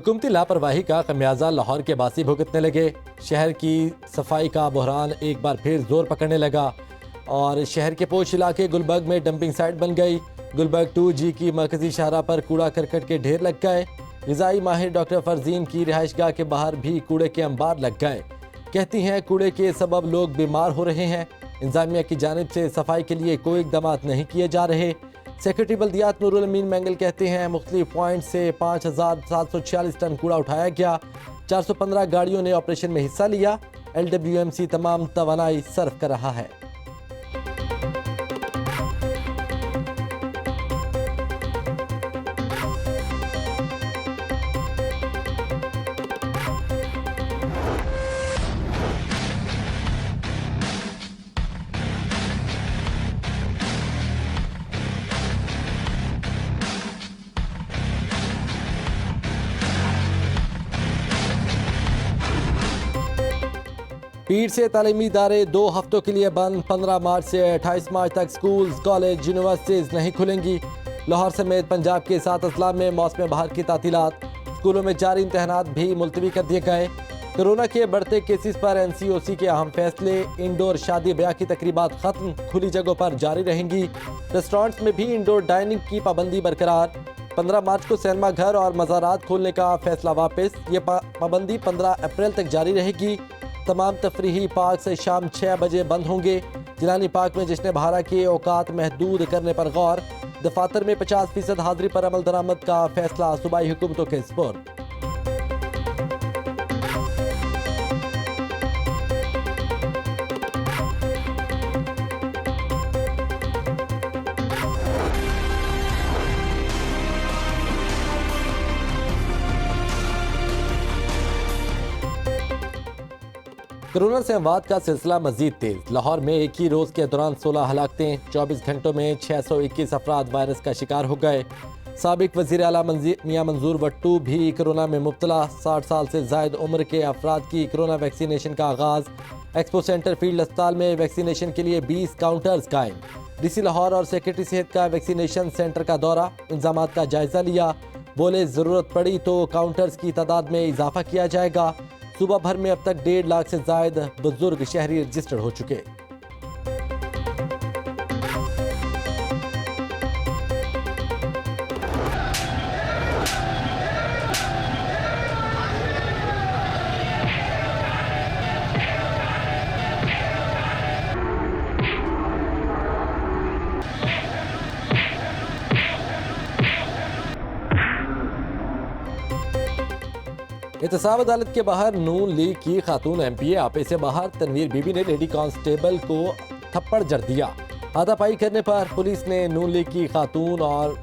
हुकूमती लापरवाही का खमियाजा लाहौर के बासी भुगतने लगे। शहर की सफाई का बहरान एक बार फिर जोर पकड़ने लगा और शहर के पोश इलाके गुलबर्ग में डंपिंग साइट बन गई। गुलबर्ग 2G की मरकजी शाहरा पर कूड़ा करकट के ढेर लग गए। ग़िज़ाई माहिर डॉक्टर फरजीन की रिहाइशगाह के बाहर भी कूड़े के अंबार लग गए। कहती हैं कूड़े के सबब लोग बीमार हो रहे हैं। इंतजामिया की जानिब से सफाई के लिए कोई इक़दाम नहीं किए जा रहे। सेक्रेटरी बल्दियात नूरुल अमीन मैंगल कहते हैं मुख्तलिफ पॉइंट से 5746 टन कूड़ा उठाया गया। 415 गाड़ियों ने ऑपरेशन में हिस्सा लिया। LWMC तमाम तवानाई सर्व कर रहा है। पीर से तालीमी इदारे 2 हफ्तों के लिए बंद। 15 मार्च से 28 मार्च तक स्कूल, कॉलेज, यूनिवर्सिटीज़ नहीं खुलेंगी। लाहौर समेत पंजाब के 7 अजला में मौसम बहार की तातीलात। स्कूलों में जारी इम्तहानात भी मुलतवी कर दिए गए। कोरोना के बढ़ते केसेस पर NCOC के अहम फैसले। इंडोर शादी ब्याह की तकरीबात खत्म, खुली जगहों पर जारी रहेंगी। रेस्टोरेंट्स में भी इंडोर डाइनिंग की पाबंदी बरकरार। 15 मार्च को सिनेमा घर और मज़ारात खोलने का फैसला वापस। ये पाबंदी 15 अप्रैल तक जारी रहेगी। तमाम तफरीही पार्क से शाम 6 बजे बंद होंगे। जिलानी पार्क में जश्न बहारा के औकात महदूद करने पर गौर। दफातर में 50% हाजिरी पर अमल दरामद का फैसला सूबाई हुकूमतों के सुपुर्द। कोरोना से अमवात का सिलसिला मजीद तेज। लाहौर में एक ही रोज़ के दौरान 16 हलाकतें। 24 घंटों में 621 अफराद वायरस का शिकार हो गए। साबिक वज़ीर आला मियां मंजूर वट्टू भी कोरोना में मुब्तला। 60 साल से ज़ायद उम्र के अफराद की कोरोना वैक्सीनेशन का आगाज़। एक्सपो सेंटर फील्ड अस्पताल में वैक्सीनेशन के लिए 20 काउंटर्स कायम। DC लाहौर और सेक्रेटरी सेहत का वैक्सीनेशन सेंटर का दौरा, इंतजामात का जायजा लिया। बोले ज़रूरत पड़ी तो काउंटर्स की तादाद में इजाफा किया जाएगा। सूबा भर में अब तक 1.5 लाख से ज़ायद बुजुर्ग शहरी रजिस्टर्ड हो चुके। एहतसाब अदालत के बाहर नून लीग की खातून MPA आपे से बाहर। तनवीर बीबी ने लेडी कांस्टेबल को थप्पड़ जड़ दिया। हाथापाई करने पर पुलिस ने नून लीग की खातून और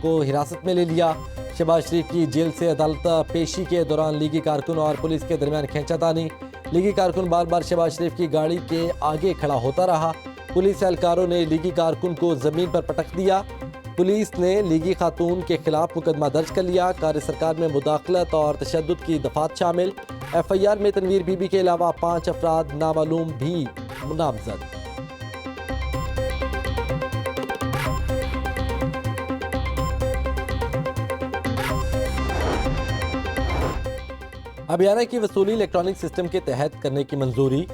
को हिरासत में ले लिया। शहबाज शरीफ की जेल से अदालत पेशी के दौरान लीगी कारकुन और पुलिस के दरमियान खींचातानी। लीगी कारकुन बार बार शहबाज शरीफ की गाड़ी के आगे खड़ा होता रहा। पुलिस एहलकारों ने लीगी कारकुन को जमीन पर पटक दिया। पुलिस ने लीगी खातून के खिलाफ मुकदमा दर्ज कर लिया। कार्य सरकार में मुदाखलत और तशद्दुद की दफात शामिल। FIR में तनवीर बीबी के अलावा 5 अफराद नामालूम भी नामजद। अबियाना की वसूली इलेक्ट्रॉनिक सिस्टम के तहत करने की मंजूरी।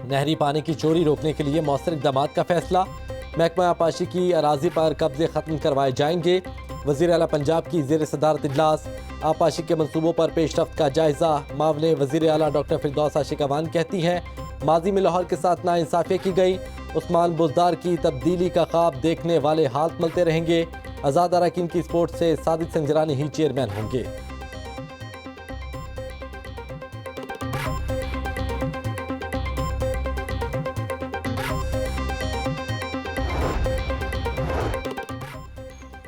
नहरी पानी की चोरी रोकने के लिए मौसर इक़दाम का फैसला। महकमा आपाशी की अराजी पर कब्जे खत्म करवाए जाएंगे। वज़ीर आला पंजाब की ज़ेर सदारत इजलास। आपाशी के मंसूबों पर पेशरफ्त का जायजा। मामले वज़ीर आला डॉक्टर फिरदौस आशिकावान कहती हैं माजी में लाहौर के साथ नाइंसाफ़ी की गई। उस्मान बुज़दार की तब्दीली का ख्वाब देखने वाले हाथ मलते रहेंगे। आज़ाद अरकान की स्पोर्ट्स से सादिक संजरानी ही चेयरमैन होंगे।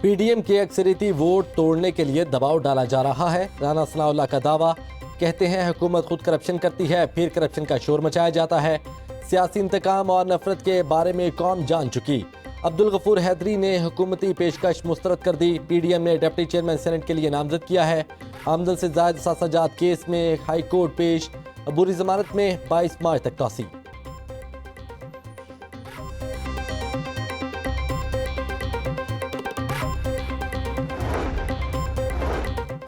PDM के अक्सरियती वोट तोड़ने के लिए दबाव डाला जा रहा है। राना सनाउल्लाह का दावा। कहते हैं हुकूमत खुद करप्शन करती है, फिर करप्शन का शोर मचाया जाता है। सियासी इंतकाम और नफरत के बारे में कौम जान चुकी। अब्दुल गफूर हैदरी ने हुकूमती पेशकश मुस्तरद कर दी। PDM ने डिप्टी चेयरमैन सेनेट के लिए नामजद किया है। आमदन से जायद सासाजात केस में हाई कोर्ट पेश। अबूरी जमानत में 22 मार्च तक तौसी।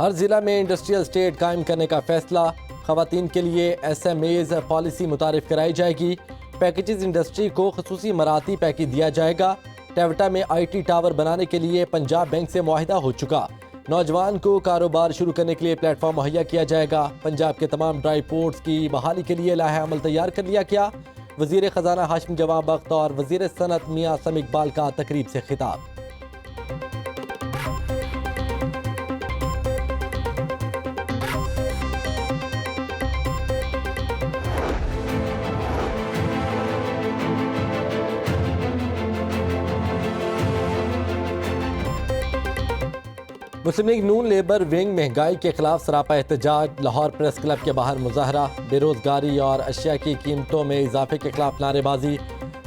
हर जिला में इंडस्ट्रियल स्टेट कायम करने का फैसला। खवातीन के लिए SMAs पॉलिसी मुतारिफ कराई जाएगी। पैकेजेस इंडस्ट्री को खसूसी मराती पैकेज दिया जाएगा। टेवटा में IT टावर बनाने के लिए पंजाब बैंक से मुआहिदा हो चुका। नौजवान को कारोबार शुरू करने के लिए प्लेटफॉर्म मुहैया किया जाएगा। पंजाब के तमाम ड्राई पोर्ट्स की बहाली के लिए लाहे अमल तैयार कर लिया गया। वजीर खजाना हाशिम जवाब बख्त और वजीर सनत मियां सम इकबाल का तकरीब से खिताब। मुस्लिम लीग नून लेबर विंग महंगाई के खिलाफ सरापा एहतजाज। लाहौर प्रेस क्लब के बाहर मुजाहरा। बेरोजगारी और अशिया की कीमतों में इजाफे के खिलाफ नारेबाजी।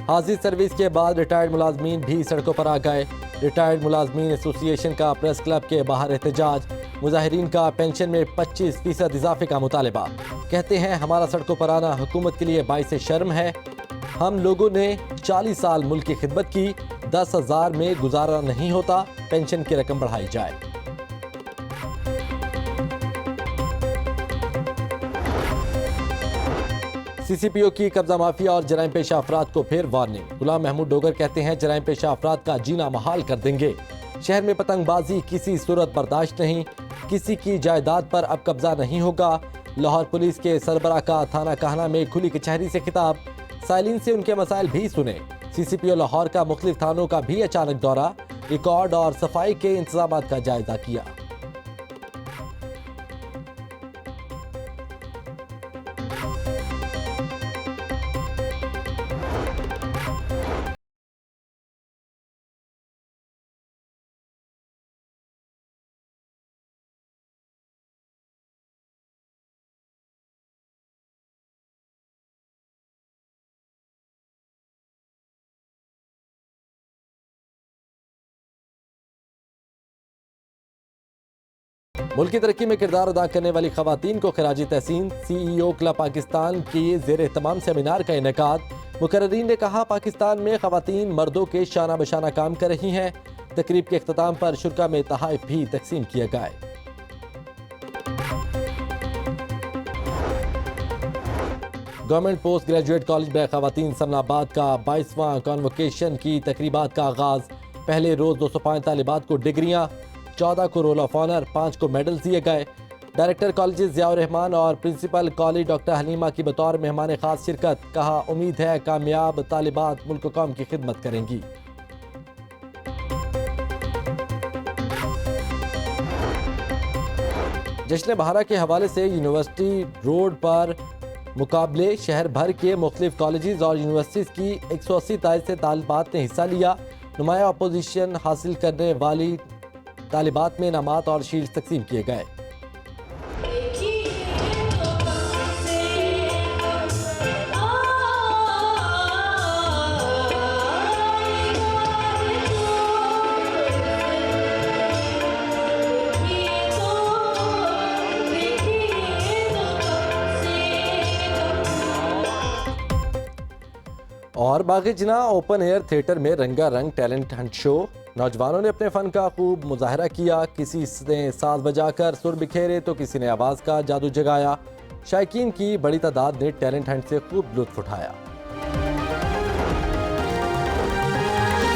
हाजिर सर्विस के बाद रिटायर्ड मुलाजमीन भी सड़कों पर आ गए। रिटायर्ड मुलाजमीन एसोसिएशन का प्रेस क्लब के बाहर एहतजाज। मुजाहिरीन का पेंशन में 25% इजाफे का मुतालबा। कहते हैं हमारा सड़कों पर आना हुकूमत के लिए बाइस शर्म है। हम लोगों ने 40 साल मुल्क की खिदमत की। 10,000 में गुजारा नहीं होता। पेंशन की रकम बढ़ाई जाए। CCPO की कब्जा माफिया और जराइम पेशा अफराद को फिर वार्निंग। गुलाम महमूद डोगर कहते हैं जराइम पेशा अफराद का जीना महाल कर देंगे। शहर में पतंगबाजी किसी सूरत बर्दाश्त नहीं। किसी की जायदाद पर अब कब्जा नहीं होगा। लाहौर पुलिस के सरबरा का थाना कहना में खुली कचहरी से खिताब। साइलिन से उनके मसाइल भी सुने। CCPO लाहौर का मुख्तलिफ थानों का भी अचानक दौरा। रिकॉर्ड और सफाई के इंतजाम का जायजा किया। मुल्क की तरक्की में किरदार अदा करने वाली खवातीन को खराजी तहसीन। CEO क्लब पाकिस्तान की ज़ेर एहतमाम सेमिनार का इनेकाद। मुकर्रीन ने कहा पाकिस्तान में खवातीन मर्दों के शाना बशाना काम कर रही हैं। तकरीब के अख्ताम पर शुरा में तहाइफ भी तकसीम किए गए। गवर्नमेंट पोस्ट ग्रेजुएट कॉलेज में खवातीन समनाबाद का 22वां कॉन्वोकेशन की तकरीबात का आगाज। पहले रोज 205 तालिबात को डिग्रियां, 14 को रोल ऑफ ऑनर, 5 को मेडल दिए गए। डायरेक्टर कॉलेज ज़ियाउर रहमान और प्रिंसिपल कॉलेज डॉक्टर हलीमा की बतौर मेहमान खास शिरकत। कहा उम्मीद है कामयाब तालिबात मुल्क कौम की खिदमत करेंगी। जश्न बहारा के हवाले से यूनिवर्सिटी रोड पर मुकाबले। शहर भर के मुख्तलिफ कॉलेजेस और यूनिवर्सिटीज़ की 180 से तालिबात ने हिस्सा लिया। नुमाया अपोजिशन हासिल करने वाली तालिबात में इनामात और शील्ड तकसीम किए गए। और बागी जिना ओपन एयर थिएटर में रंगारंग टैलेंट हंट शो। नौजवानों ने अपने फन का खूब मुजाहरा किया। किसी ने साज बजाकर सुर बिखेरे तो किसी ने आवाज़ का जादू जगाया। शायकीन की बड़ी तादाद ने टैलेंट हंट से खूब लुत्फ उठाया।